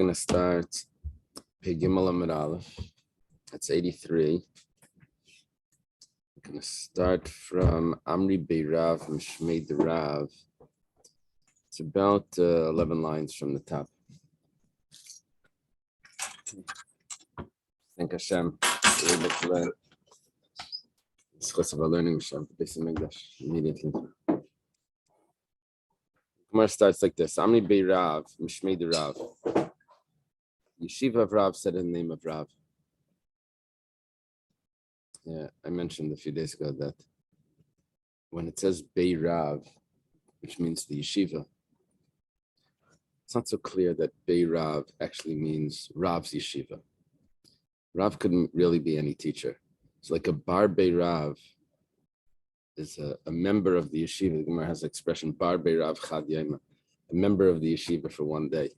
We're going to start Pegimel Amid Aleph. That's 83. We're going to start from Amri Beirav and Shmei the Rav. It's about 11 lines from the top. Thank Hashem. We're able to learn. It's because of our learning Hashem, the basic English immediately. Gemara starts like this. Amri Beirav, Mishmei the Rav. Yeshiva of Rav said in the name of Rav. Yeah, I mentioned a few days ago that when it says Beirav, which means the yeshiva, it's not so clear that Beirav actually means Rav's yeshiva. Rav couldn't really be any teacher. It's like a bar Beirav is a member of the yeshiva. The Gemara has the expression bar Beirav chad yoma, a member of the yeshiva for one day.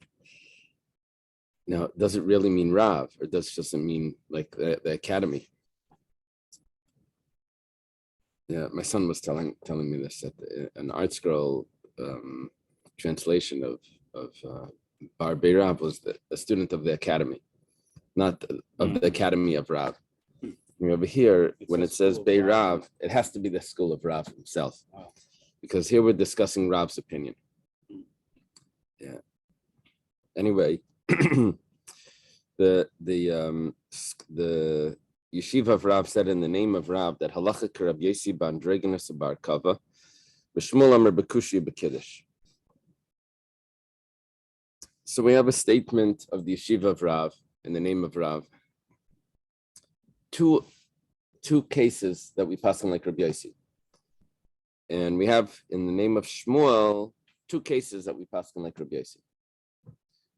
Now, does it really mean Rav, or does it just mean like the academy? Yeah, my son was telling me this that an art scroll translation of Bar Beirav was a student of the academy, not of the academy of Rav. Over here, when it says Beirav, it has to be the school of Rav himself, because here we're discussing Rav's opinion. Yeah. Anyway. The yeshiva of Rav said in the name of Rav that halacha Rab Yesi ban Dregenus bar Kava, b'Shmuel Amar b'Kushi b'Kiddush. So we have a statement of the yeshiva of Rav in the name of Rav. Two cases that we pass on like Rab Yesi, and we have in the name of Shmuel 2 cases that we pass on like Rab Yesi.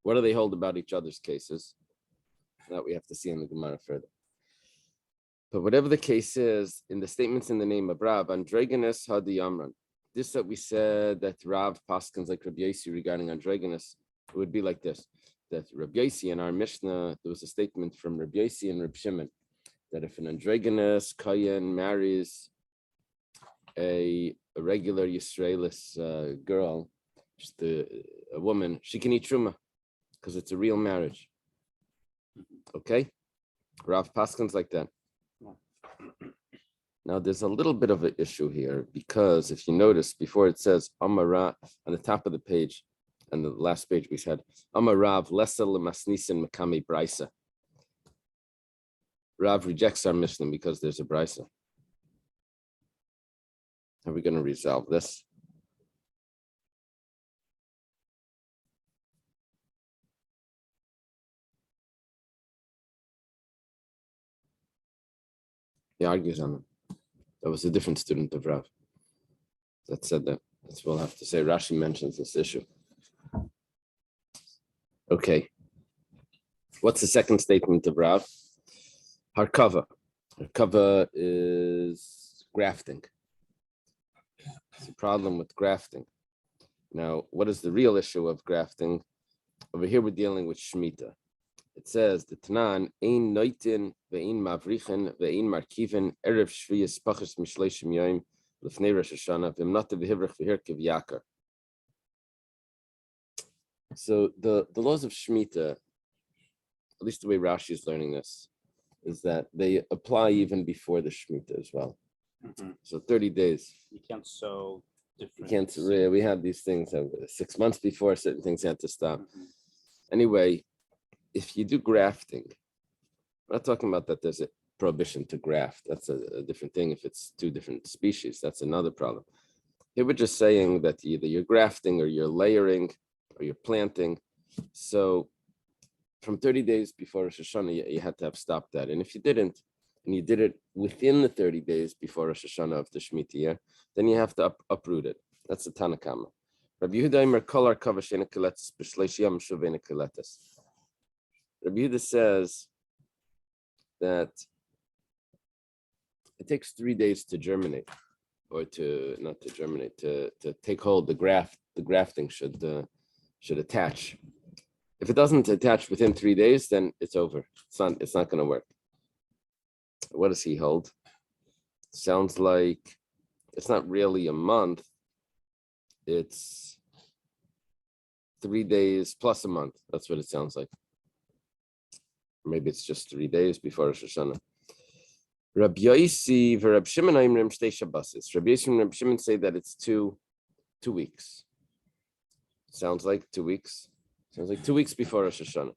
What do they hold about each other's cases? That we have to see in the Gemara further. But whatever the case is, in the statements in the name of Rav, Androgenes Hadi Amran, this that we said that Rav paskins like Rabbi Yossi regarding Androgenes, it would be like this: that Rabbi Yossi in our Mishnah, there was a statement from Rabbi Yossi and Rabbi Shimon that if an Androgenes Kayan marries a regular Yisraelis girl, just a woman, she can eat truma, because it's a real marriage. Okay? Rav Paskins like that. Now, there's a little bit of an issue here, because if you notice, before it says Amara, on the top of the page, and the last page we said, Amarav lesa lemasnisin makami brisa. Rav rejects our Mishnah because there's a brisa. How are we going to resolve this? He argues on them. That was a different student of Rav that said that. That's what we'll have to say. Rashi mentions this issue. Okay. What's the second statement of Rav? Harkava. Harkava is grafting. It's a problem with grafting. Now, what is the real issue of grafting? Over here, we're dealing with Shemitah. It says the Tanan ein noitin ve'in mavrichen ve'in markiven erev shviyas pachas mishleishim yoim lefnei Rosh Hashanah v'imnata v'hivrach v'hirkev yakar. So the laws of Shemitah, at least the way Rashi is learning this, is that they apply even before the Shemitah as well. Mm-hmm. So 30 days. You can't sow different. You can't. We have these things 6 months before certain things had to stop. Mm-hmm. Anyway. If you do grafting, we're not talking about that there's a prohibition to graft. That's a different thing. If it's 2 different species, that's another problem. Here we're just saying that either you're grafting or you're layering or you're planting. So from 30 days before Rosh Hashanah, you had to have stopped that. And if you didn't, and you did it within the 30 days before Rosh Hashanah of the Shemitah year, then you have to uproot it. That's the Tanakama. Rabbi Yehuda Imer Kolar Kavashena Kiletis B'Shleish Yom Shuvena Kiletis. Rabbi Yehuda says that it takes 3 days to germinate, or not to germinate, to take hold. The grafting should attach. If it doesn't attach within 3 days, then it's over. It's not going to work. What does he hold? Sounds like it's not really a month. It's 3 days plus a month. That's what it sounds like. Maybe it's just 3 days before Rosh Hashanah. Rabbi Yosi v'Rab Shimon Aimrim Shtei Shabbosos. Rabbi Yosi and Rabbi Shimon say that it's 2 weeks. Sounds like 2 weeks. Sounds like 2 weeks before Rosh Hashanah.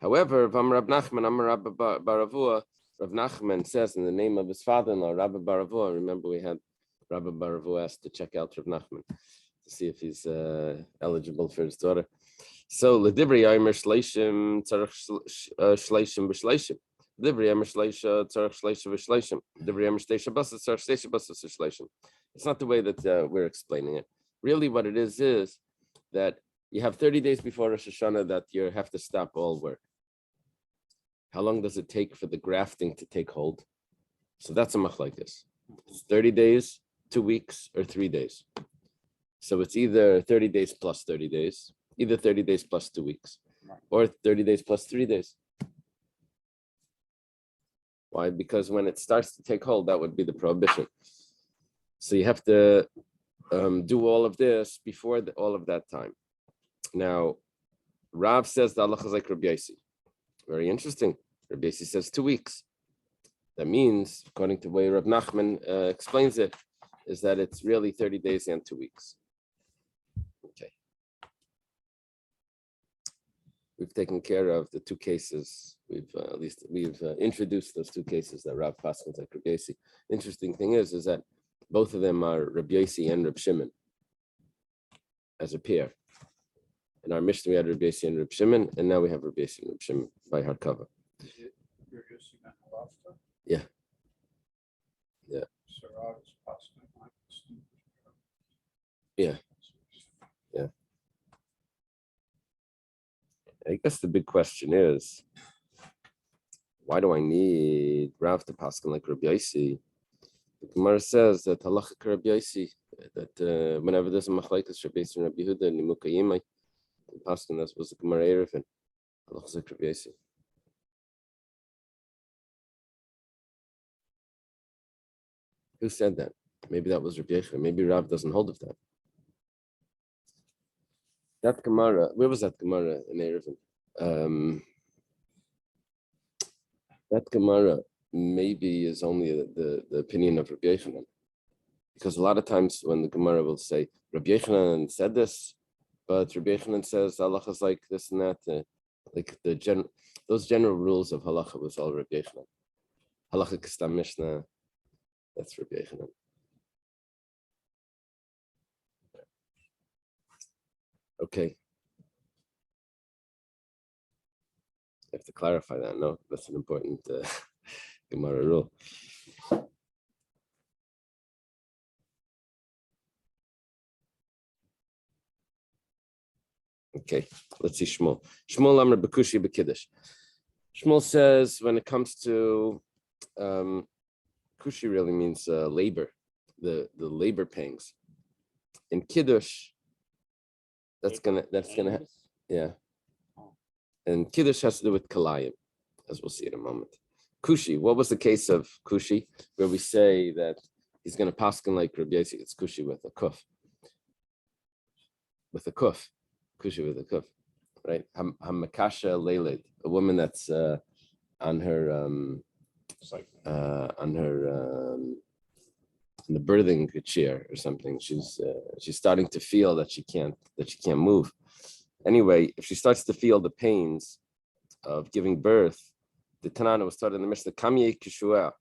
However, Vam Rab Nachman Amar Rabba Baravua, Rav Nachman says in the name of his father-in-law, Rabba Baravua. Remember, we had Rabba Baravua asked to check out Rav Nachman to see if he's eligible for his daughter. So, L'divrei Yomer Shleishim Tzarech Shleishim B'Shleishim. L'divrei Yomer Shleisha Tzarech Shleisha B'Shleishim. L'divrei Yomer Shtei Shabbosos Tzarech Shtei Shabbosos B'Shleishim. It's not the way that we're explaining it. Really, what it is that you have 30 days before Rosh Hashanah that you have to stop all work. How long does it take for the grafting to take hold? So that's a machlokes. It's 30 days, 2 weeks, or 3 days. So it's either 30 days plus 30 days, either 30 days plus 2 weeks, or 30 days plus 3 days. Why? Because when it starts to take hold, that would be the prohibition. So you have to do all of this before all of that time. Now, Rav says the halacha is like Rabbi Yosi. Very interesting. Rabbi Yosi says 2 weeks. That means, according to the way Rav Nachman explains it, is that it's really 30 days and 2 weeks. Okay. We've taken care of the 2 cases. We've introduced those 2 cases that Rav Paschal like Rabbi Yosi. Interesting thing is that both of them are Rabbi Yosi and Rabbi Shimon as a pair. In our Mishnah, we had Rabbi Yosi and Rabbi Shimon, and now we have Rabbi Yosi and Rabbi Shimon by hardcover. Yeah. Yeah. Yeah. Yeah. I guess the big question is, why do I need Rav to paskin like Rabbi Yosi? The Gemara says that halachic Rabbi Yosi, that whenever there's a machlokes Rabbi Yosi and Rabbi Yehuda and Nimukayimai, paskin, that was the Gemara Erevin. Halachic Rabbi Yosi. Who said that? Maybe that was Rabbi Yechon. Maybe Rav doesn't hold of that. That Gemara, where was that Gemara in Erevin? That Gemara maybe is only the opinion of Rabbi Yechon. Because a lot of times when the Gemara will say, Rabbi Yechon said this, but Rabbi Yechon says halacha is like this and that, like those general rules of halacha was all Rabbi Yechon. Halacha Kistam Mishnah, that's Rabbi Yechon. Okay. I have to clarify that. No, that's an important Gemara rule. Okay, let's see Shmuel. Shmuel Amr Bekushi Bekiddush. Shmuel says when it comes to Kushi really means labor, the labor pangs. In Kiddush, that's gonna yeah. And Kiddush has to do with Kalayim, as we'll see in a moment. Kushi, what was the case of Kushi, where we say that he's gonna paskin like Rabbi Yosi? It's Kushi with a kuf. With a kuf. Kushi with a kuf. Right? Hamakasha Leilid, a woman that's on the birthing chair or something. She's starting to feel that she can't move. Anyway, if she starts to feel the pains of giving birth, the Tanana was taught in the Mishnah, Kamye Kishua.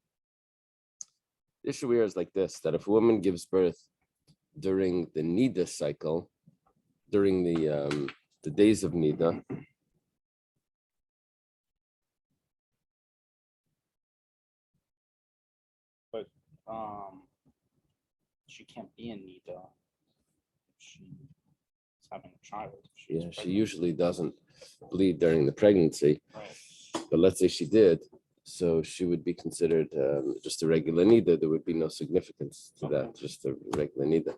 The issue here is like this, that if a woman gives birth during the Nida cycle, during the days of Nida, but she can't be in Nida if she's having a child. She usually doesn't bleed during the pregnancy. Right. But let's say she did, so she would be considered just a regular nida. There would be no significance to that, just a regular nida.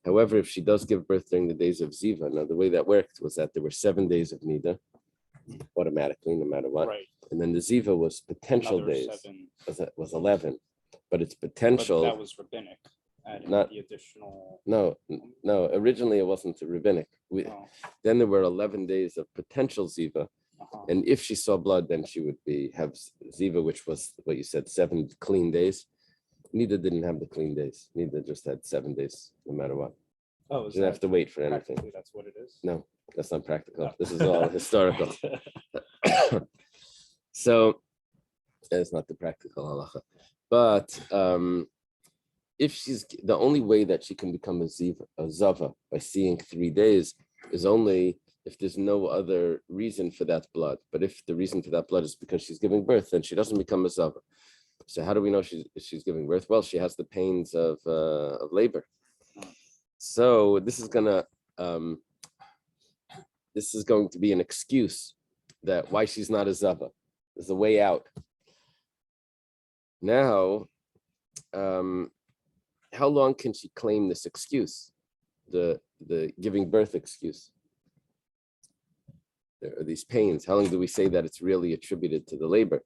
However, if she does give birth during the days of Ziva, now the way that worked was that there were 7 days of nida, automatically, no matter what. Right. And then the Ziva was potential Another days, 7. was 11, but it's potential. But that was rabbinic. Not the additional. No. Originally, it wasn't rabbinic. Oh, Then there were 11 days of potential ziva, and if she saw blood, then she would have ziva, which was what you said, 7 clean days. Neither didn't have the clean days. Neither just had 7 days, no matter what. oh, Didn't have to wait for anything. practically that's what it is? No, that's not practical. No. This is all historical. So it's not the practical halacha. But if she's the only way that she can become a zava by seeing 3 days is only if there's no other reason for that blood. But if the reason for that blood is because she's giving birth, then she doesn't become a zava. So how do we know she's giving birth? Well, she has the pains of labor. So this is going to be an excuse that why she's not a zava. There's a way out. Now, how long can she claim this excuse, the giving birth excuse? There are these pains. How long do we say that it's really attributed to the labor?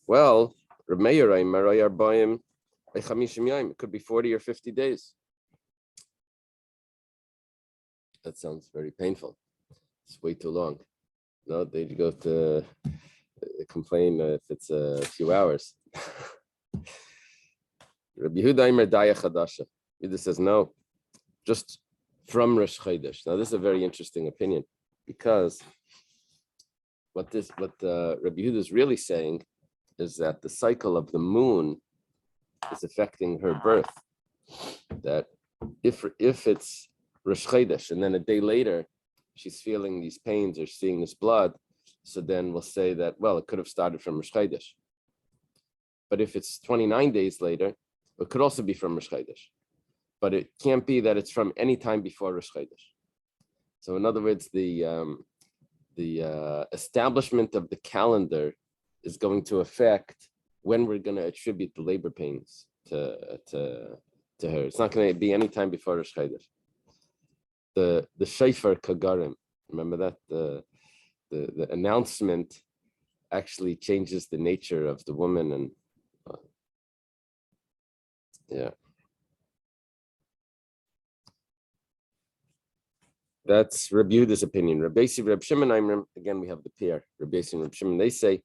Well, it could be 40 or 50 days. That sounds very painful. It's way too long. No, they go to complain if it's a few hours. Rabbi Yehuda says no, just from Rosh Chodesh. Now this is a very interesting opinion because what Rabbi Yehuda is really saying is that the cycle of the moon is affecting her birth. That if it's Rosh Chodesh and then a day later she's feeling these pains or seeing this blood, so then we'll say that, well, it could have started from Rosh Chodesh. But if it's 29 days later, it could also be from Rosh Chodesh. But it can't be that it's from any time before Rosh Chodesh. So in other words, the establishment of the calendar is going to affect when we're going to attribute the labor pains to her. It's not going to be any time before Rosh Chodesh. The shofar kagarim, remember that the announcement actually changes the nature of the woman, and yeah, that's Rabbi Yehuda's opinion. Rabbi Yossi, Rabbi Shimon, again we have the pair. Rabbi Yossi and Rabbi Shimon, they say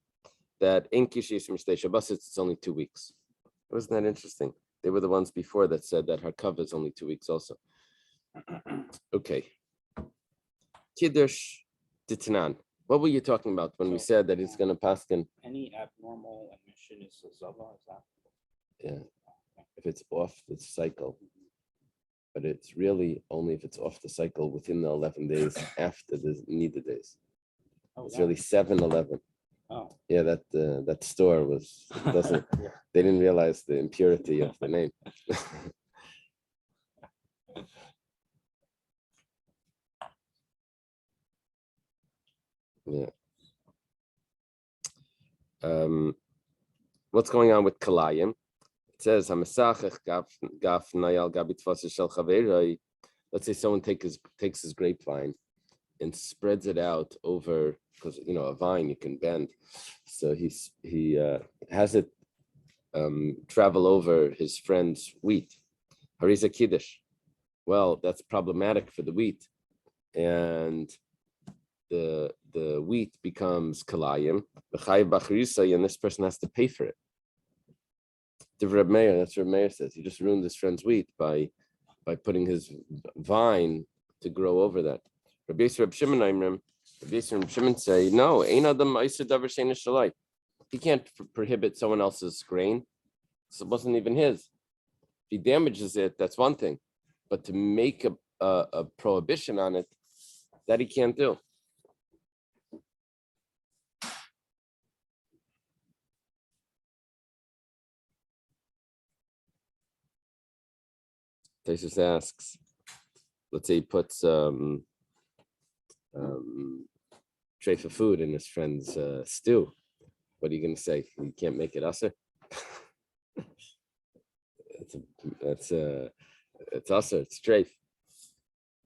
that in Kishis Mishtei Shabbos it's only 2 weeks. Wasn't that interesting? They were the ones before that said that her cover is only 2 weeks also. Okay. Kiddush Titanan. What were you talking about when we said that it's going to pass in? Any abnormal emission is a zava, is that? Yeah. If it's off the cycle. But it's really only if it's off the cycle within the 11 days after the needed days. It's really 7-11. Oh. Yeah, that store doesn't they didn't realize the impurity of the name. Yeah. What's going on with Kalayim? It says, let's say someone takes his grapevine and spreads it out over, because a vine you can bend. So he has it travel over his friend's wheat. Hariza Kiddush. Well, that's problematic for the wheat. And the wheat becomes kalayim, and this person has to pay for it. That's what Reb Meir says. He just ruined his friend's wheat by putting his vine to grow over that. Rabbi Yossi, Reb Shimon say, no, ein adam ma'aser davar she'eino shalai. He can't prohibit someone else's grain. So it wasn't even his. If he damages it, that's one thing. But to make a prohibition on it, that he can't do. Taisus asks, let's say he puts tray for food in his friend's stew. What are you going to say? You can't make it usher? It's usher. It's treif.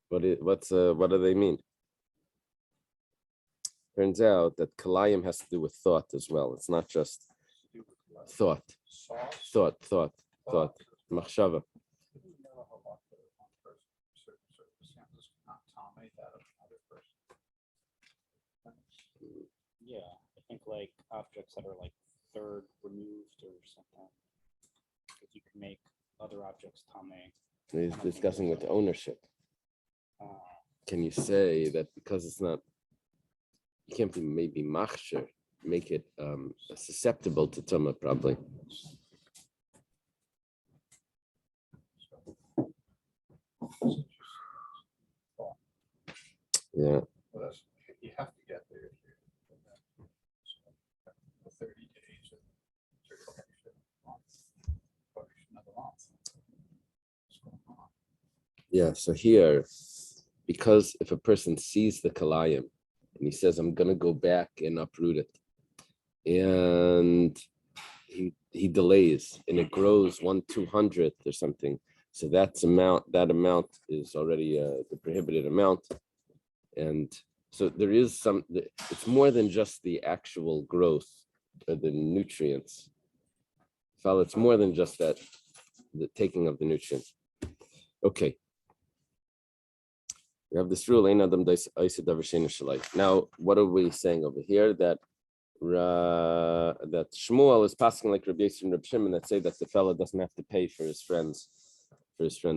What do they mean? Turns out that kalayim has to do with thought as well. It's not just thought. Machshava. Yeah, I think like objects that are like third removed or something. Because you can make other objects tame. He's discussing with ownership. Uh, Can you say that because it's not, you can't be maybe machsher, make it susceptible to tuma probably. Yeah. Well, that's, you have to get there. 30 days. Another month. What's going on? Yeah. So here, because if a person sees the kalayim and he says, I'm gonna go back and uproot it, and he delays and it grows 1/200th or something. So that amount is already the prohibited amount. And so there is it's more than just the actual growth or the nutrients. It's more than just that, the taking of the nutrients. Okay. We have this rule. Now, what are we saying over here? That Shmuel is passing like Rabbi Yossi and Rabbi Shimon that say that the fellow doesn't have to pay for his friend's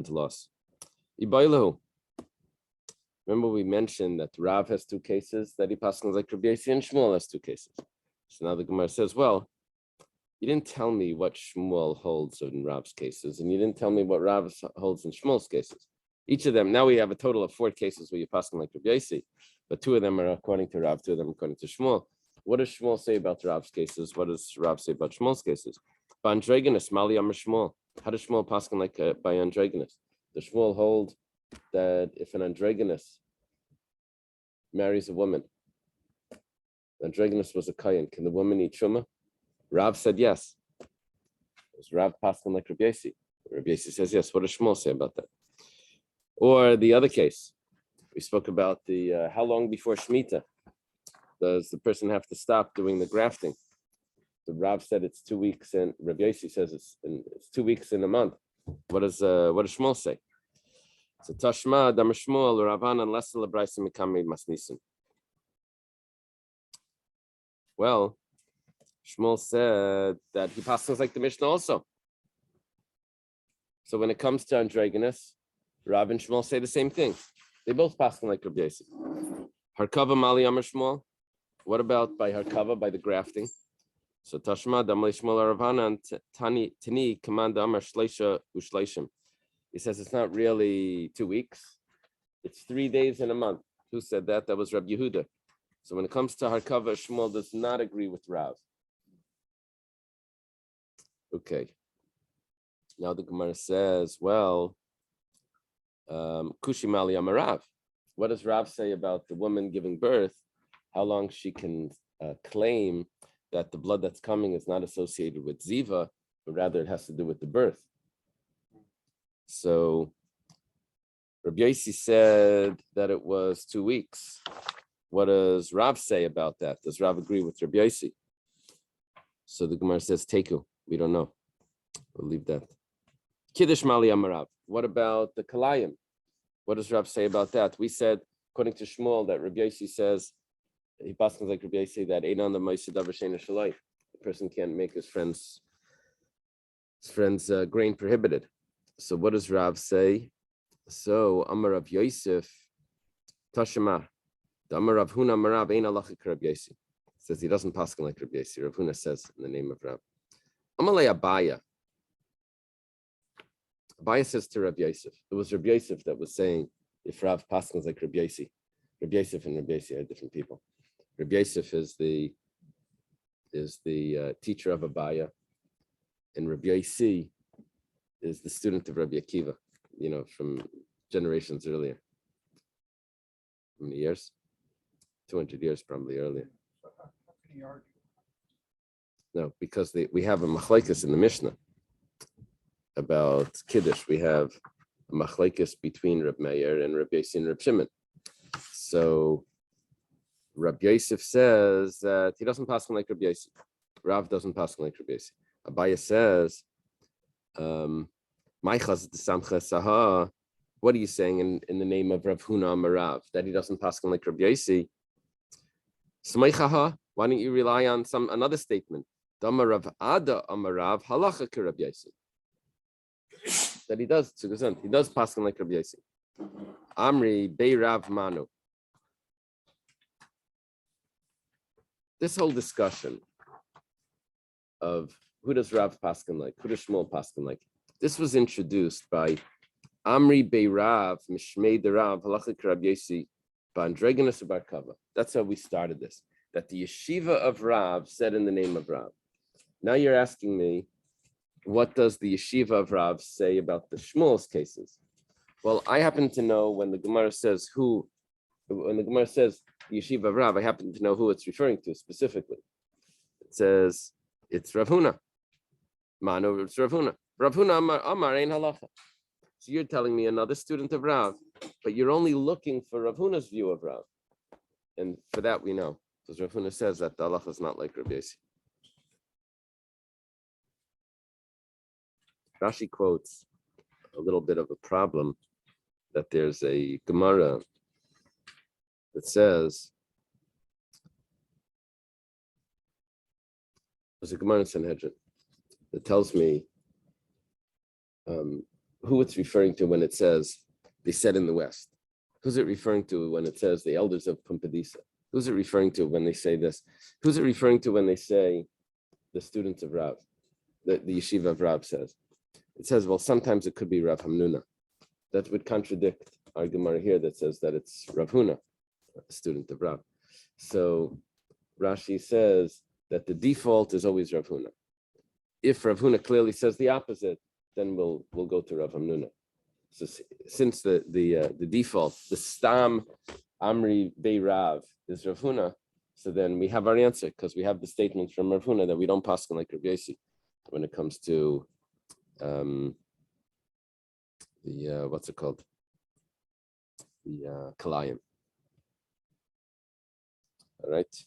loss. Ibailahu. Remember we mentioned that Rav has two cases that he passes like Rabbi Yossi, and Shmuel has two cases. So now the Gemara says, well, you didn't tell me what Shmuel holds in Rav's cases, and you didn't tell me what Rav holds in Shmuel's cases. Each of them, now we have a total of 4 cases where you pass like Rabbi Yossi, but 2 of them are according to Rav, 2 of them according to Shmuel. What does Shmuel say about Rav's cases? What does Rav say about Shmuel's cases? By androgynous, Mali Amar Shmuel. How does Shmuel pass like by androgynous? Does Shmuel hold that if an androgynous marries a woman, androgynous was a kayan, can the woman eat truma? Rav said yes. Does Rav pass like Rabbi Yossi? Rabbi Yossi says yes. What does Shmuel say about that? Or the other case, we spoke about the how long before Shemitah does the person have to stop doing the grafting? The Rav said it's 2 weeks, and Rabbi Yossi says it's 2 weeks in a month. What does Shmuel say? So Tashma Damar Shmuel Ravan unless the Lebraisa Mikami Masnisim. Well, Shmuel said that he passes like the Mishnah also. So when it comes to androgynous, Rav and Shmuel say the same thing. They both pass like Rabbi Yossi. Harkava Mali Amar Shmuel. What about by Harkava, by the grafting? So Tashma Damali Shmuel Ravana and Tani Command Amar Shleisha Ushleishim. He says it's not really 2 weeks. It's 3 days in a month. Who said that? That was Rabbi Yehuda. So when it comes to Harkava, Shmuel does not agree with Rav. Okay. Now the Gemara says, well, Kushimali Amarav. What does Rav say about the woman giving birth? How long she can claim that the blood that's coming is not associated with Ziva, but rather it has to do with the birth. So Rabbi Yossi said that it was 2 weeks. What does Rav say about that? Does Rav agree with Rabbi Yossi? So the Gemara says, Teku. We don't know. We'll leave that. Kiddush Mali Amarav. What about the Kalayim? What does Rav say about that? We said, according to Shmuel, that Rabbi Yossi says, he passes like Rabbi Yossi, that Einan the Ma'aseh Davar Sheina Shalai. The person can't make his friend's grain prohibited. So what does Rav say? So Amar Rav Yosef, Tashema, the Amar Rav Huna Marav Ein Alachik Rabbi Yossi. Says he doesn't pass like Rabbi Yossi. Rav Huna says in the name of Rav. Amalei Abaya. Abaya says to Rabbi Yosef. It was Rabbi Yosef that was saying if Rav passes like Rabbi Yossi. Rabbi Yosef and Rabbi Yossi are different people. Rabbi Yosef is the teacher of Abaya, and Rabbi Yossi is the student of Rabbi Akiva, from generations earlier. How many years? 200 years probably earlier. So how can he argue? No, because we have a machlekes in the Mishnah about Kiddush. We have a machlekes between Reb Meir and Reb Yossi and Reb Shimon. So Reb Yosef says that he doesn't pass like Reb Yossi. Rav doesn't pass like Reb Yossi. Abaya says, what are you saying in the name of Rav Huna Amarav? That he doesn't pass like Reb Yossi? Why don't you rely on another statement? Damar Rav Ada Amar Rav Halacha ke Rabbi Yossi. That he does paskin like Rabbi Yossi. Amri Bei Rav Manu. This whole discussion of who does Rav paskin like, who does Shmuel paskin like, this was introduced by Amri Bei Rav Mishmei de Rav Halacha ke Rabbi Yossi Bandreganus Bar Kava. That's how we started this. That the yeshiva of Rav said in the name of Rav. Now you're asking me, what does the yeshiva of Rav say about the Shmuel's cases? Well, I happen to know when the Gemara says the yeshiva of Rav, I happen to know who it's referring to specifically. It says it's Rav Huna. Mano, it's Rav Huna. Rav Huna Amar Ein Halacha. So you're telling me another student of Rav, but you're only looking for Rav Huna's view of Rav. And for that we know, because Rav Huna says that the halacha is not like Rabbi Yossi. Rashi quotes a little bit of a problem, that there's a Gemara that says, there's a Gemara in Sanhedrin that tells me who it's referring to when it says they said in the West. Who's it referring to when it says the elders of Pumpadisa? Who's it referring to when they say this? Who's it referring to when they say the students of Rav, the yeshiva of Rav says? It says, well, sometimes it could be Rav Hamnuna. That would contradict our Gemara here that says that it's Rav Huna, a student of Rav. So Rashi says that the default is always Rav Huna. If Rav Huna clearly says the opposite, then we'll go to Rav Hamnuna. So since the default, the Stam Amri Bei Rav is Rav Huna, so then we have our answer, because we have the statement from Rav Huna that we don't paskin like Rabbi Yossi when it comes to what's it called? The Kalayim. All right.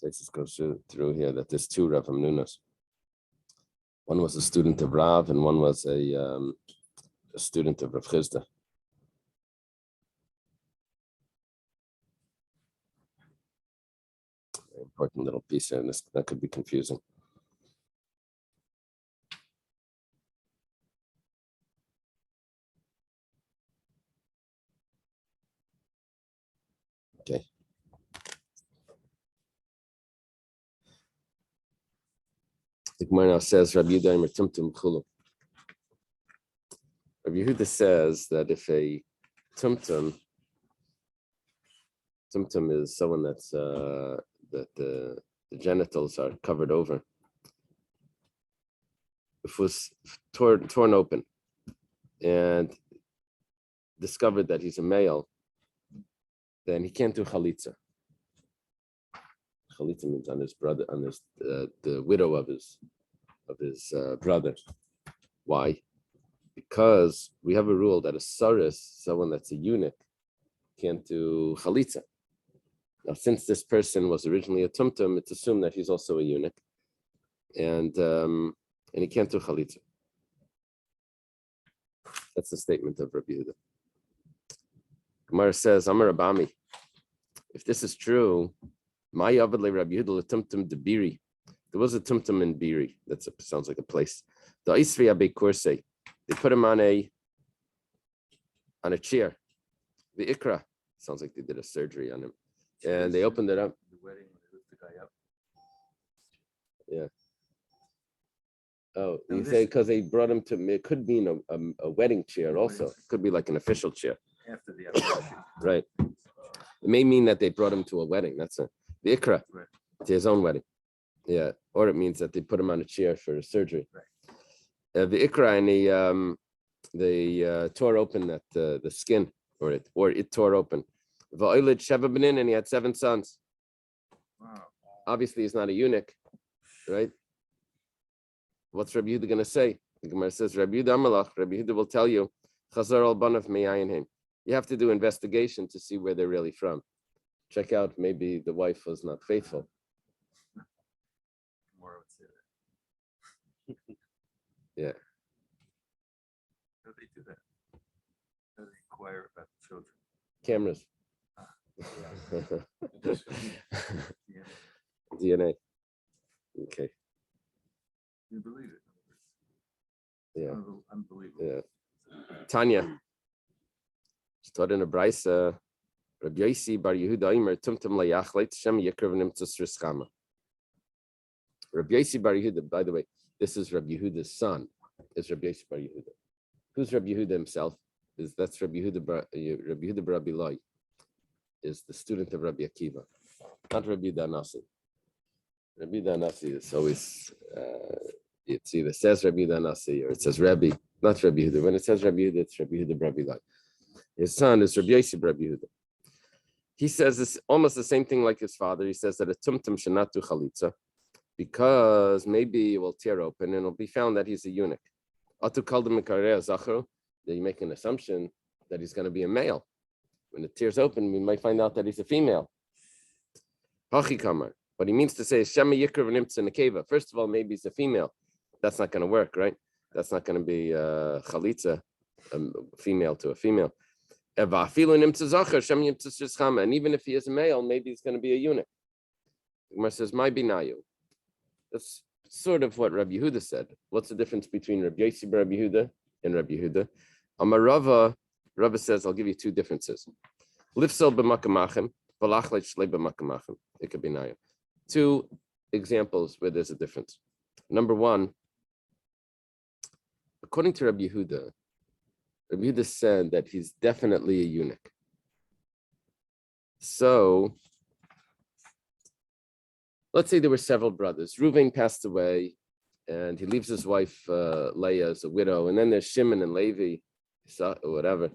Let's just go through here that there's two Rav Hamnunas. One was a student of Rav, and one was a student of Rav Chizda. Very important little piece here, and that could be confusing. Okay. The Gemara now says, Rabbi Yehuda Tumtum Chulu. Rabbi Yehuda says that if a tumtum is someone that's that the genitals are covered over, if it was torn open and discovered that he's a male, then he can't do chalitza. Chalitza means on his brother, on his the widow of his brother. Why? Because we have a rule that a saris, someone that's a eunuch, can't do chalitza. Now, since this person was originally a tumtum, it's assumed that he's also a eunuch, and he can't do chalitza. That's the statement of Rabbi Yehuda. Gemara says, Amar Abami, if this is true, my Yavadle Rabbi Yehuda tumtum de Biri. There was a tumtum in Biri. That sounds like a place. The Isri Abe Kursei. They put him on a chair. The Ikra. Sounds like they did a surgery on him. And they opened it up. The wedding when they lift the guy up. Yeah. Oh, you say because they brought him to, it could be in a wedding chair also. It could be like an official chair. After the operation. Right. It may mean that they brought him to a wedding. That's it. The Ikra. Right. To his own wedding. Yeah. Or it means that they put him on a chair for surgery. Right. The Ikra, and they tore open that the skin, or it tore open. Va'ilid Sheva Benin, and he had 7 sons. Wow. Obviously, he's not a eunuch, right? What's Rabbi Yehuda going to say? The Gemara says, Rabbi Yehuda Amalach, Rabbi Yehuda will tell you, Chazar al Banav Me'ayin Him. You have to do investigation to see where they're really from. check out, maybe the wife was not faithful. More would say that. Yeah. How do they do that? How do they inquire about the children? Cameras. Yeah, DNA. Okay. you believe it. Yeah. Unbelievable. Yeah. Tanya. She taught in a brisa. Rabbi Yosi bar Yehuda Imer tumtum layachleit Shem yikrev nimtzas rischama. Rabbi Yosi bar Yehuda. By the way, this is Rabbi Yehuda's son. Is Rabbi Yosi bar Yehuda? Who's Rabbi Yehuda himself? That's Rabbi Yehuda bar Rabbi Loi. Is the student of Rabbi Akiva, not Rabbi Danasi. Rabbi Danasi is always it's either says Rabbi Danasi or it says Rabbi, not Rabbi Yehuda. When it says Rabbi Yehuda, it's Rabbi Yehuda Rabbi Loi. His son is Rabbi Yosi Rabbi Yehuda. He says this almost the same thing like his father. He says that a tumtum shenatu chalitza, because maybe it will tear open and it'll be found that he's a eunuch. Atu kaldem mekareya zacharu, that you make an assumption that he's going to be a male. When it tears open, we might find out that he's a female. Hachi kamar. What he means to say is shema yikrev nimtza nekeva. First of all, maybe he's a female. That's not going to work, right? That's not going to be chalitza, a female to a female. And even if he is a male, maybe he's going to be a eunuch. Gemara says, "My binayu." That's sort of what Rabbi Yehuda said. What's the difference between Rabbi Yosi bar Rabbi Yehuda and Rabbi Yehuda? Amar Rava says, I'll give you two differences. Lifsel b'makamachem, v'lachleit shlei b'makamachem. It could be binayu. Two examples where there's a difference. Number one, according to Rabbi Yehuda said that he's definitely a eunuch. So, let's say there were several brothers. Reuven passed away, and he leaves his wife Leah as a widow. And then there's Shimon and Levi, or whatever.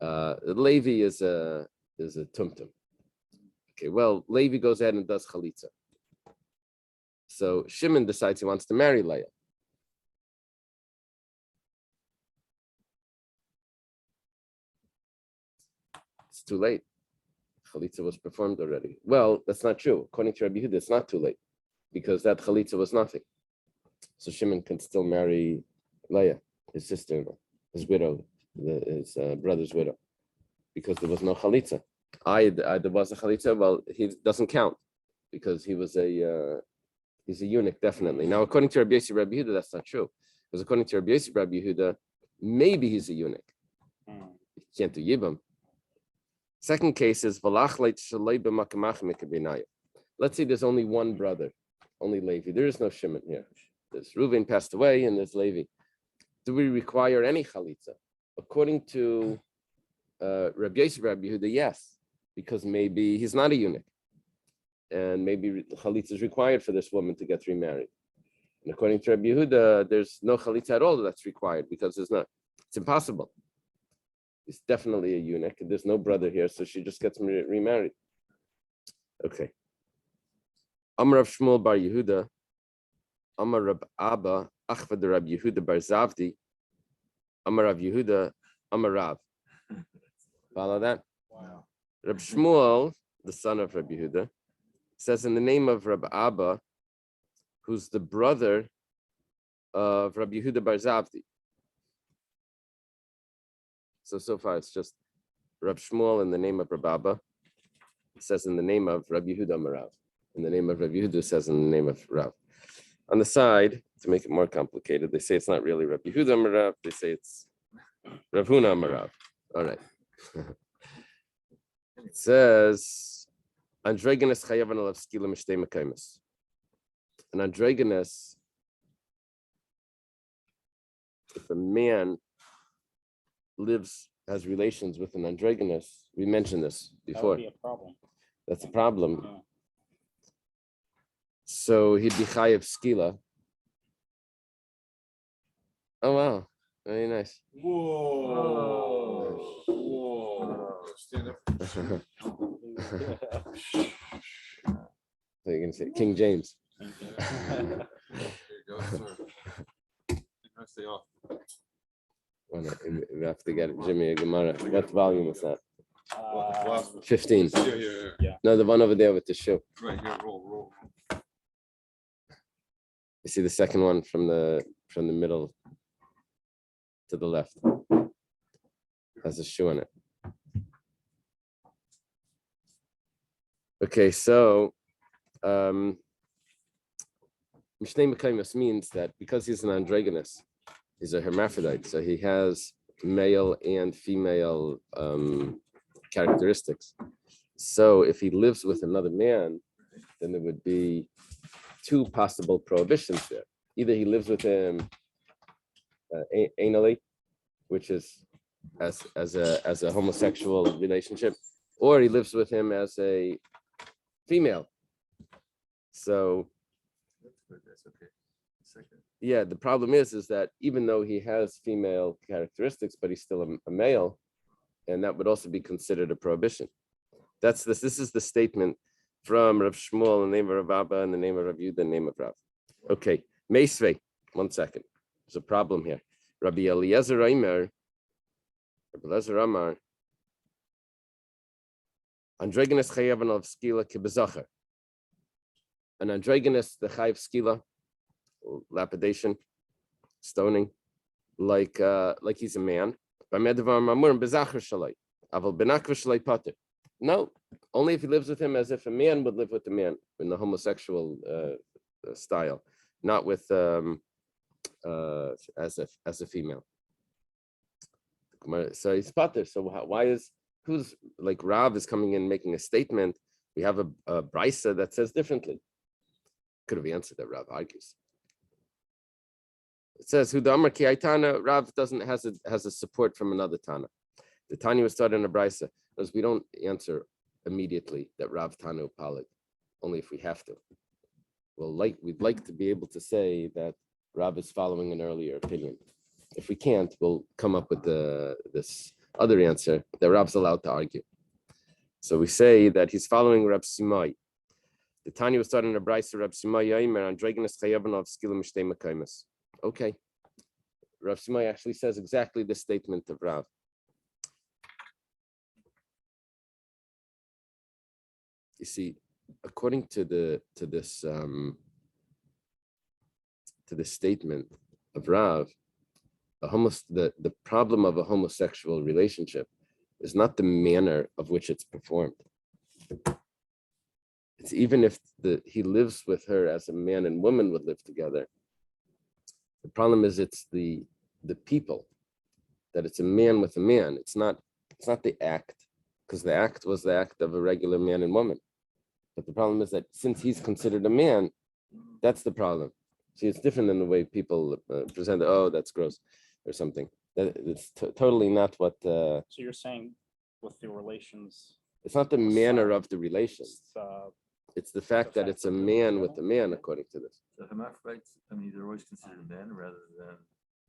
Levi is a tumtum. Okay, well, Levi goes ahead and does chalitza. So Shimon decides he wants to marry Leah. It's too late. Chalitza was performed already. Well, that's not true. According to Rabbi Yehuda, it's not too late because that chalitza was nothing. So Shimon can still marry Leah, his sister, his widow, his brother's widow, because there was no chalitza. There was a chalitza. Well, he doesn't count because he's a eunuch, definitely. Now, according to Rabbi Yosi, Rabbi Yehuda, that's not true. Because according to Rabbi Yosi, Rabbi Yehuda, maybe he's a eunuch. He can't do yibam. Second case is let's say there's only one brother, only Levi. There is no Shimon here. There's Reuven passed away and there's Levi. Do we require any chalitza? According to Rabbi Yosi, Rabbi Yehuda, yes, because maybe he's not a eunuch, and maybe chalitza is required for this woman to get remarried. And according to Rabbi Yehuda, there's no chalitza at all that's required because it's impossible. He's definitely a eunuch, and there's no brother here, so she just gets remarried. Okay. Amar Rav Shmuel bar Yehuda, Amar Rab Abba, Achvad Rab Yehuda bar Zavdi, Amar Rav Yehuda, Amar Rav. Follow that? Wow. Rab Shmuel, the son of Rab Yehuda, says in the name of Rab Abba, who's the brother of Rab Yehuda bar Zavdi. So far it's just Rab Shmuel in the name of Rab Abba. It says in the name of Rab Yehuda Amarav. In the name of Rab Yehuda, it says in the name of Rav. On the side, to make it more complicated, they say it's not really Rab Yehuda Amarav. They say it's Rav Huna Amarav. All right. It says, Androgenous chayavan alav skila mishtei mekaymes. An androgynous, if a man has relations with an androgynous, we mentioned this before. That would be a problem. That's a problem. Yeah. So he'd be chayav skila. Oh wow, very nice. Whoa. Whoa. Stand up. So you're gonna say King James. There you go, sir. Stay off. We have to get Jimmy a Gemara. What volume is that? 15. Yeah. No, the one over there with the shoe. Right here, roll. You see the second one from the middle to the left. Has a shoe on it. Okay, so Mishneh Mekaymus means that because he's an androgynous, he's a hermaphrodite, so he has male and female characteristics. So if he lives with another man, then there would be two possible prohibitions there. Either he lives with him anally, which is as a homosexual relationship, or he lives with him as a female. So That's good, that's okay. Second. yeah, the problem is that even though he has female characteristics, but he's still a male, and that would also be considered a prohibition. This is the statement from Rav Shmuel in the name of Rav Abba and the name of Rav Yudah, the name of Rav. Okay, Meisvei, 1 second. There's a problem here. Rabbi Eliezer Amar, androgynous chayav of skila kibezacher. An androgynous, the chayav skila, lapidation, stoning, like he's a man. No, only if he lives with him as if a man would live with a man in the homosexual style, not with as a female. So he's pater. So why is who's like Rav is coming in making a statement? We have a brisa that says differently. Could have answered that. Rav argues. It says who the Amar Ki Aitana. Rav has a support from another Tana. The Tanya was started in a brisa. Because we don't answer immediately that Rav Tanu Palig, only if we have to. We'd like to be able to say that Rav is following an earlier opinion. If we can't, we'll come up with this other answer that Rav's allowed to argue. So we say that he's following Rav Simai. The Tanya was started in a brisa. Rav Simai Yaimer androgynous chayavan of skila mishtei mekaymus. Okay, Rav Simai actually says exactly the statement of Rav. You see, according to this statement of Rav, the problem of a homosexual relationship is not the manner of which it's performed. It's even if he lives with her as a man and woman would live together. The problem is it's the people, that it's a man with a man. It's not the act, because the act was the act of a regular man and woman. But the problem is that since he's considered a man, that's the problem. See, it's different than the way people present it. Oh, that's gross or something. It's totally not what. So you're saying with the relations. It's not the manner of the relations. It's the fact that it's a man with a man, according to this. The hermaphrodites, I mean, they're always considered men rather than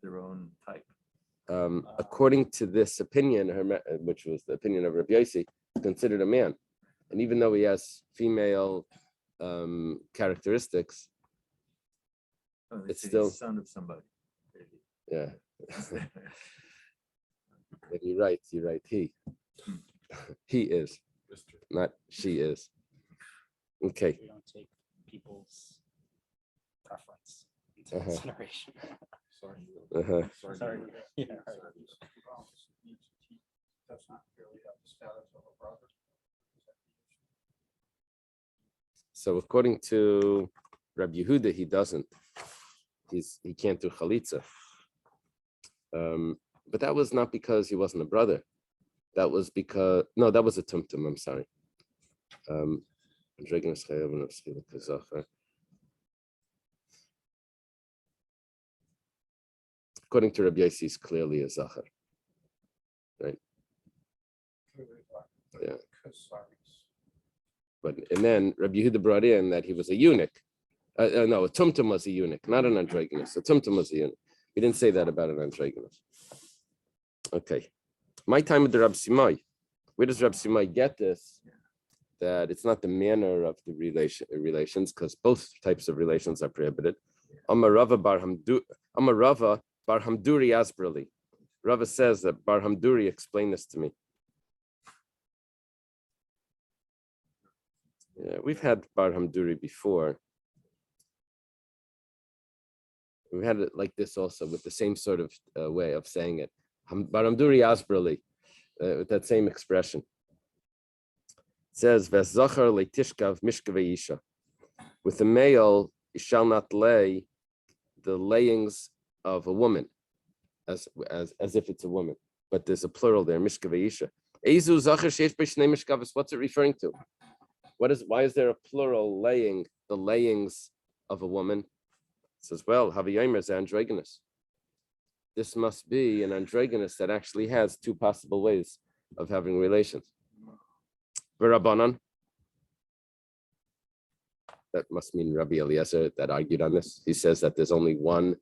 their own type. According to this opinion, which was the opinion of Rabbi Yossi, considered a man. And even though he has female characteristics, it's still the son of somebody. Maybe. Yeah. But you're right. He is, not she is. Okay. We don't take people's preference into consideration. Uh-huh. Sorry. Yeah, right. Does not really have the status of a brother. So according to Rabbi Yehuda, he doesn't. He can't do chalitza. But that was not because he wasn't a brother. That was because that was a tumtum. I'm sorry. According to Rabbi Yossi, he's clearly a zachar, right? Yeah. And then Rabbi Yehuda brought in that he was a eunuch. No, a tumtum was a eunuch, not an androgynous. A tumtum was a eunuch. We didn't say that about an androgynous. Okay. My time with the Rab Simai. Where does Rab Simai get this? That it's not the manner of the relations, because both types of relations are prohibited. Amarava bar Hamduri Asbrali. Rava says that Bar Hamduri explained this to me. Yeah, we've had Bar Hamduri before. We had it like this also with the same sort of way of saying it. Bar Hamduri Asbrali, with that same expression. It says, "V'zachar leitishkav mishkavei isha." With the male, you shall not lay the layings of a woman, as if it's a woman, but there's a plural there, mishkavei isha. Ezu zachar sheish b'shnei mishkavos. What's it referring to? Why is there a plural laying, the layings of a woman? It says, well, Haviyomer is androgynous. This must be an androgynous that actually has two possible ways of having relations. V'Rabbanan, that must mean Rabbi Eliezer that argued on this. He says that there's only one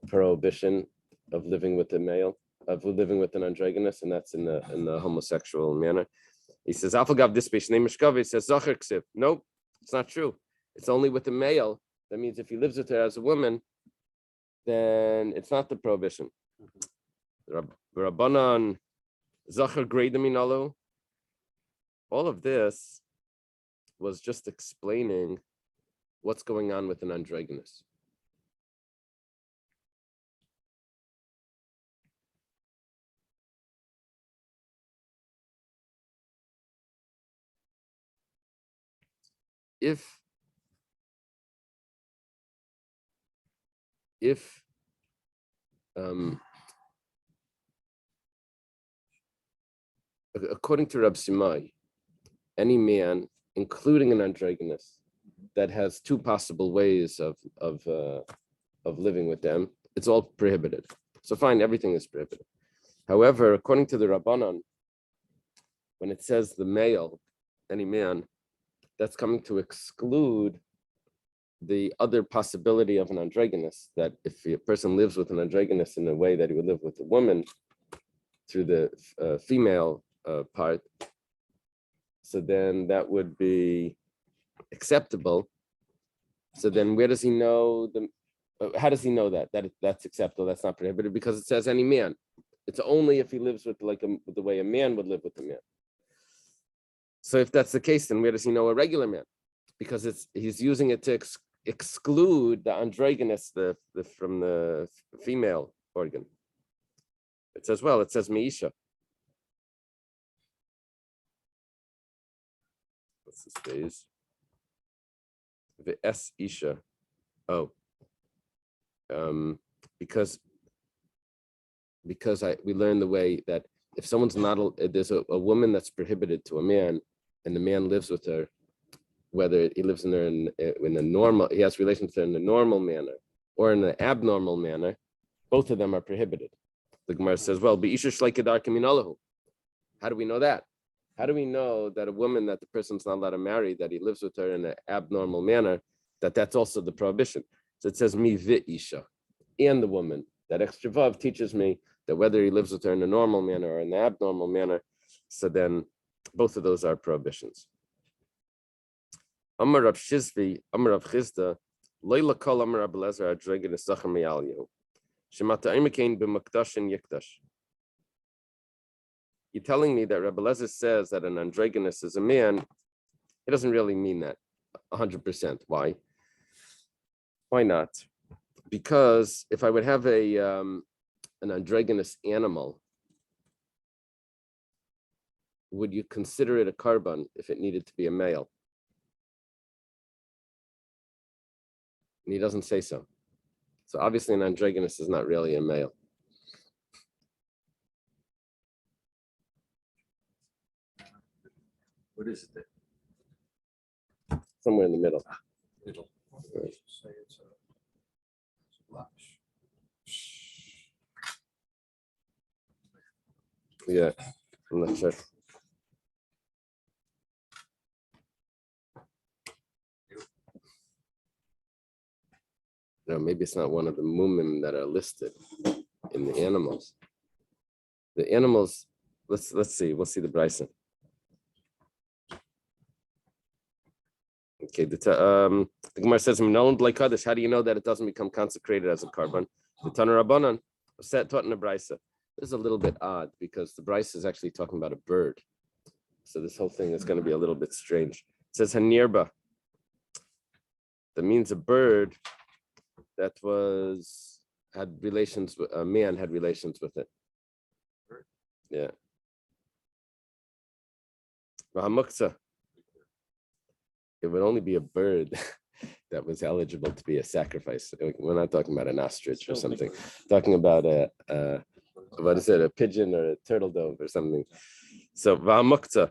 prohibition of living with a male, of living with an androgynous, and that's in the homosexual manner. He says, Alphagav this name Mishkav, says Zachar Ksiv. Nope, it's not true. It's only with a male. That means if he lives with her as a woman, then it's not the prohibition. Rabbanan Zachar Greidaminalu. All of this was just explaining what's going on with an androgynous. If according to Rab Simai, any man, including an androgynous, that has two possible ways of living with them, it's all prohibited. So fine, everything is prohibited. However, according to the Rabbanan, when it says the male, any man, that's coming to exclude the other possibility of an androgynous, that if a person lives with an androgynous in a way that he would live with a woman through the female part, so then that would be acceptable. So then where does he know how does he know that's acceptable, that's not prohibited? Because it says any man. It's only if he lives with the way a man would live with a man. So if that's the case, then where does he know a regular man? Because he's using it to exclude the androgynous from the female organ. It says Meisha. What's this phrase? The S Isha. Oh. Because we learn the way that if someone's not, there's a woman that's prohibited to a man, and the man lives with her, whether he lives in her in a normal, he has relations with her in a normal manner or in an abnormal manner, both of them are prohibited. The Gemara says, well, how do we know that? How do we know that a woman that the person's not allowed to marry, that he lives with her in an abnormal manner, that's also the prohibition? So it says, mi vi isha, and the woman. That extra vav teaches me that whether he lives with her in a normal manner or in an abnormal manner, so then both of those are prohibitions. Amar Rav Shizvi, Amar Rav Chizda, Leila Kol Amar Rav Lezer Adregan Esachar Meyalyu, Shemata Imakain b'Makdashin Yikdash. You're telling me that Rabbi Lezer says that an androgynous is a man. He doesn't really mean that 100%. Why? Why not? Because if I would have an androgynous animal, would you consider it a carbon if it needed to be a male? And he doesn't say so. So obviously an androgynous is not really a male. What is it then? Somewhere in the middle. Middle. Right. Say it's a blush. Yeah, I'm not sure. No, maybe it's not one of the mumim that are listed in the animals. The animals, let's see, we'll see the Bryson. Okay, the Gemara says, how do you know that it doesn't become consecrated as a carbon? The Tanur Rabbanan set taught in the Brysa. This is a little bit odd because the Brysa is actually talking about a bird. So this whole thing is going to be a little bit strange. says Hanirba. That means a bird that had relations with a man had relations with it. Yeah. Vahamuksa. It would only be a bird that was eligible to be a sacrifice. We're not talking about an ostrich or something. Talking about a what is it? A pigeon or a turtle dove or something. So vahamuksa,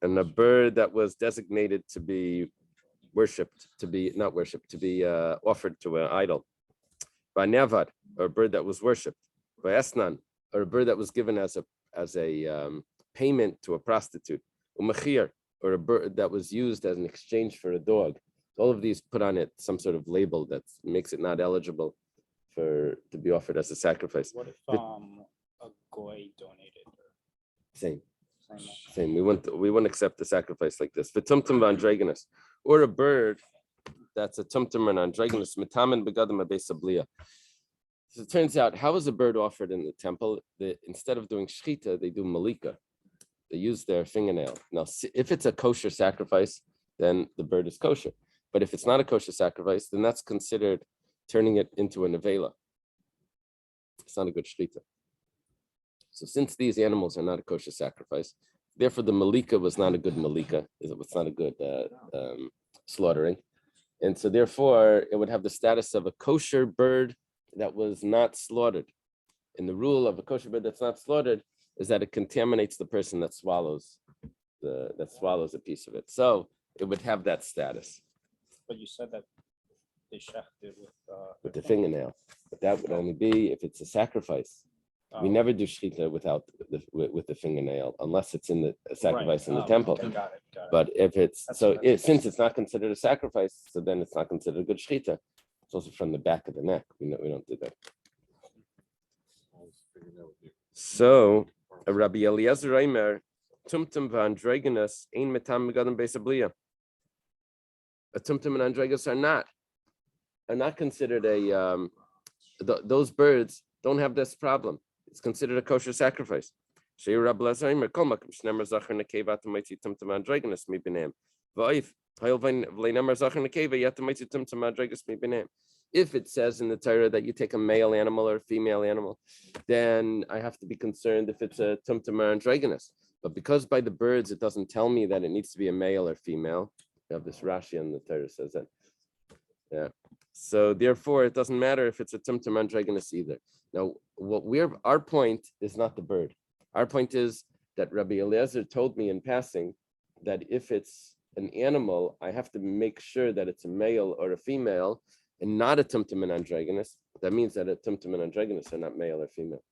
and a bird that was designated to be worshipped, to be offered to an idol. Va'nevad, or a bird that was worshipped. Va'esnan, or a bird that was given as a payment to a prostitute. Umachir, or a bird that was used as an exchange for a dog. All of these put on it some sort of label that makes it not eligible to be offered as a sacrifice. What if a goy donated? Same. Same. We wouldn't accept a sacrifice like this. V'tumtum v'andragonus, or a bird that's a tumtum and androgynous, mitamen begadim abesabliya. So it turns out, how is a bird offered in the temple? Instead of doing shchita, they do malika. They use their fingernail. Now, if it's a kosher sacrifice, then the bird is kosher. But if it's not a kosher sacrifice, then that's considered turning it into a nevela. It's not a good shchita. So since these animals are not a kosher sacrifice, therefore the malika was not a good malika. It was not a good slaughtering. And so therefore it would have the status of a kosher bird that was not slaughtered. And the rule of a kosher bird that's not slaughtered is that it contaminates the person that swallows a piece of it. So it would have that status. But you said that they shechted with the fingernail. But that would only be if it's a sacrifice. We never do shechita with the fingernail unless it's in the sacrifice in the temple. Got it. But if it's That's since it's not considered a sacrifice, so then it's not considered a good shechita. It's also from the back of the neck. We don't do that. So Rabbi Eliezer Reimer, tumtum v'andragonus ein metam megadim beisabliya. A tumtum and androgynous are not considered those birds don't have this problem. It's considered a kosher sacrifice. If it says in the Torah that you take a male animal or a female animal, then I have to be concerned if it's a tumtum or androgynous. But because by the birds it doesn't tell me that it needs to be a male or female. You have this Rashi in the Torah says that. Yeah. So therefore, it doesn't matter if it's a tumtum androgynous either. Now, our point is not the bird. Our point is that Rabbi Eliezer told me in passing that if it's an animal, I have to make sure that it's a male or a female and not a tumtum and androgynous. That means that a tumtum and androgynous are not male or female.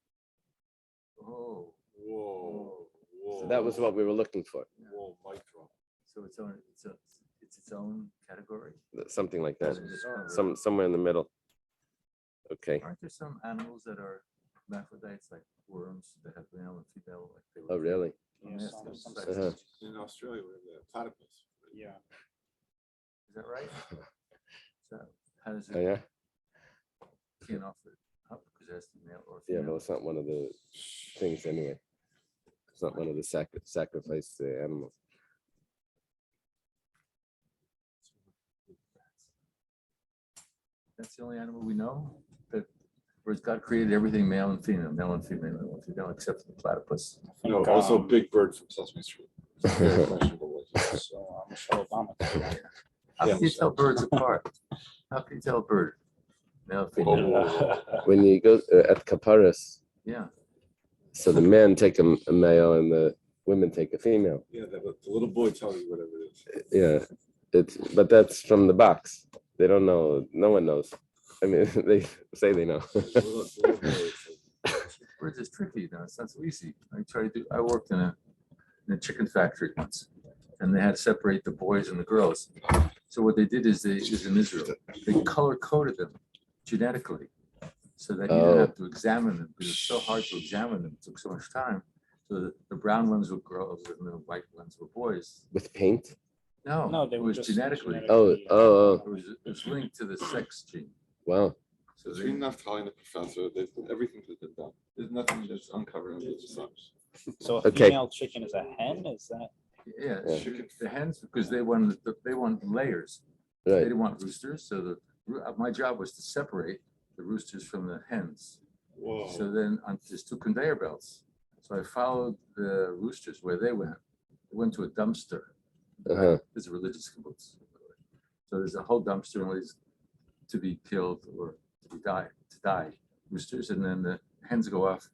Oh, whoa. So that was what we were looking for. Whoa, mic drop. So it's its own category? Something like that. Some Somewhere in the middle. Okay. Aren't there some animals that are hermaphrodites, like worms that have male and female? Oh, really? Yeah, some Uh-huh. In Australia, we have the platypus. Yeah. Is that right? So how does Oh, it yeah. can't offer it up because it has to be male or Yeah, female? well, it's not one of the things anyway. It's not one of the sacrifice animals. That's the only animal we know where God created everything male and female, except for the platypus. I No, think, also Big Bird from Sesame Street. Very questionable. So Michelle Obama. How can you tell birds apart? How can you tell a bird? Male, female. When you go at Kaparas, Yeah. so the men take a male and the women take a female. Yeah, the little boy tells you whatever it is. Yeah, but that's from the box. They don't know. No one knows. I mean, they say they know. Little boy, it's like- Birds is tricky, it's not so easy. I worked in a chicken factory once, and they had to separate the boys and the girls. So what they did is in Israel, they color coded them genetically so that you didn't have to examine them because it's so hard to examine them. It took so much time. So the brown ones were girls and the white ones were boys. With paint. No, they it were was just genetically. Oh. It's linked to the sex gene. Wow. So Between Naftali and the professor, everything has been done. There's nothing that's uncovered under the sun. So a Okay. female chicken is a hen? Is that? Yeah, Yeah. the hens, because they want layers. They Right. didn't want roosters, so my job was to separate the roosters from the hens. Whoa. So then there's two conveyor belts. So I followed the roosters where they went. They went to a dumpster. Uh-huh. It's a religious kibbutz. So there's a whole dumpster and ways to be killed or to die roosters, and then the hens go off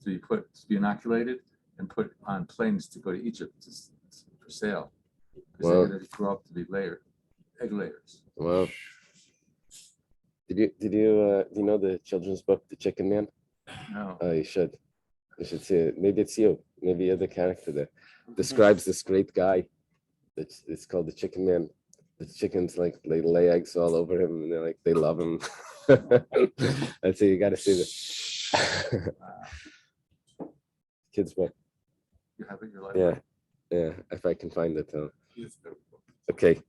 to be inoculated and put on planes to go to Egypt for sale, because Wow. they're going to grow up to be egg layers. Wow. Do you know the children's book, The Chicken Man? No. Oh, you should. You should see it. Maybe it's you. Maybe you're the character there. Describes this great guy. It's called The Chicken Man. The chickens they lay eggs all over him, and they love him. I'd say you got to see this. Kids book. You have it in your life? Yeah. If I can find it. Yes. Okay.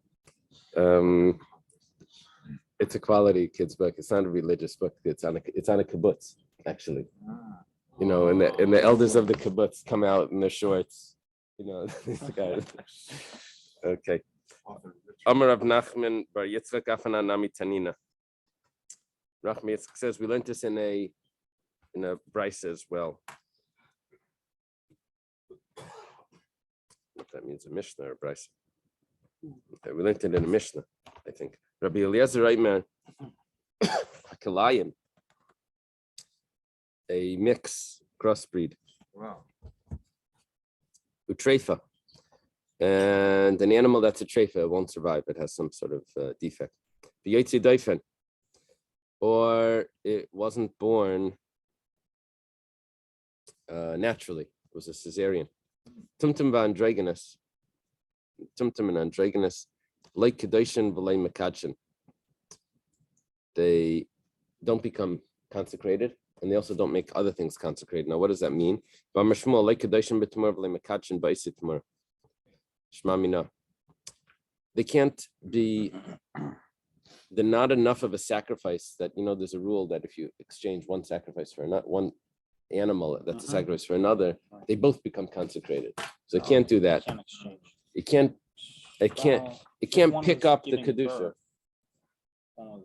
It's a quality kids book. It's not a religious book. It's on a kibbutz, actually. Ah. You know, and the elders of the kibbutz come out in their shorts. You know, these guys. Okay. Amar Rav Nachman bar Yitzchak Afana Nami Tanina. Rav Yitzchak says we learned this in a brisa as well. What that means, a Mishnah or a brisa. Okay, we learned it in a Mishnah, I think. Rabbi Eliezer Reitman, a Kalayan, a mix crossbreed, Wow. utrefa, and an animal that's a trefa won't survive. It has some sort of defect. The Yotzi Daifen, or it wasn't born naturally. It was a cesarean. Tumtum v'androgenous. Tumtum and androgenous, like Kedoshin v'lay Mekadshin. They don't become consecrated, and they also don't make other things consecrated. Now, what does that mean? They can't be, they're not enough of a sacrifice that, there's a rule that if you exchange one sacrifice for one animal that's a sacrifice for another, they both become consecrated. So it can't do that. Can't exchange. It can't One pick was up the giving kedusha. birth. One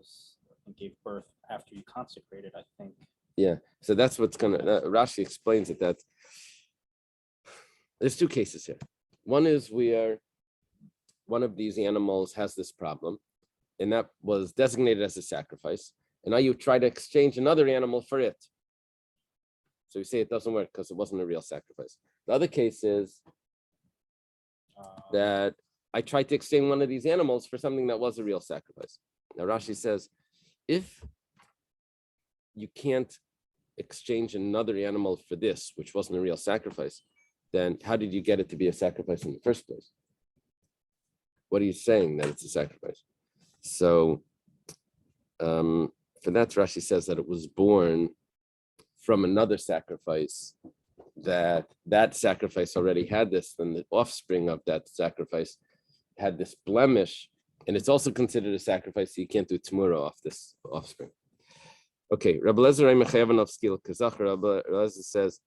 gave birth after you consecrated, I think. Yeah, so that's what's Rashi explains it, that there's two cases here. One is where one of these animals has this problem, and that was designated as a sacrifice, and now you try to exchange another animal for it. So you say it doesn't work because it wasn't a real sacrifice. The other case is that I tried to exchange one of these animals for something that was a real sacrifice. Now Rashi says, if you can't exchange another animal for this, which wasn't a real sacrifice, then how did you get it to be a sacrifice in the first place? What are you saying that it's a sacrifice? So for that, Rashi says that it was born from another sacrifice, that sacrifice already had this, then the offspring of that sacrifice had this blemish, and it's also considered a sacrifice, so you can't do tamura off this offspring. Okay, Rabbi Eliezer says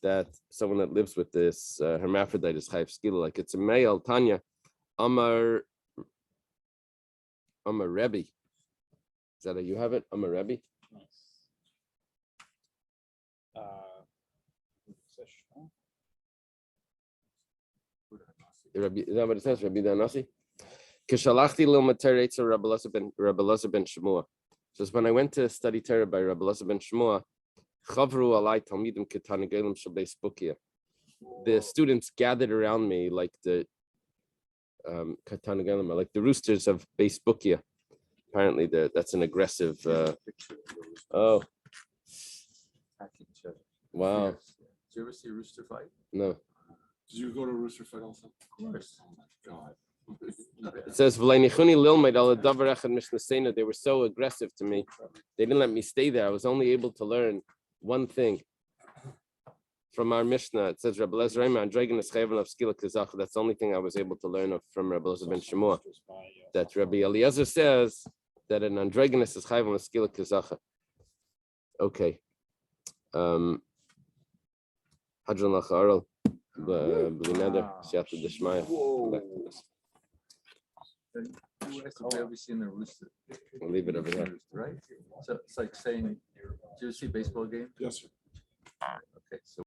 that someone that lives with this hermaphrodite is chayav skila, like it's a male. Tanya, Amar Rebbe. Is that how you have it? Amar Rebbe. Is that what it says? Rabbi Danasi. Kishalachti lil materetz Rabbi Eliezer ben Shmuel. Says when I went to study Torah by Rabbi Eliezer ben Shmuel, chavru alai talmidim ketanagelim shel beis bukia. The students gathered around me like the ketanagelim, like the roosters of beis bukia. Apparently, that's an aggressive. Oh, wow! Did you ever see a rooster fight? No. Did you go to a rooster fight also? Of course. Oh my God. It says, they were so aggressive to me. They didn't let me stay there. I was only able to learn one thing from our Mishnah. It says, that's the only thing I was able to learn from Rabbi Eliezer ben Shmuel. That Rabbi Eliezer says that an androgynous is chayv l'skila kazacha. Okay. Hadron Lacharel. Bli neder, siyata deshmaya. You asked if we ever seen a rooster. We'll leave it over here. Right? So it's like saying, did you see a baseball game? Yes, sir. Okay, so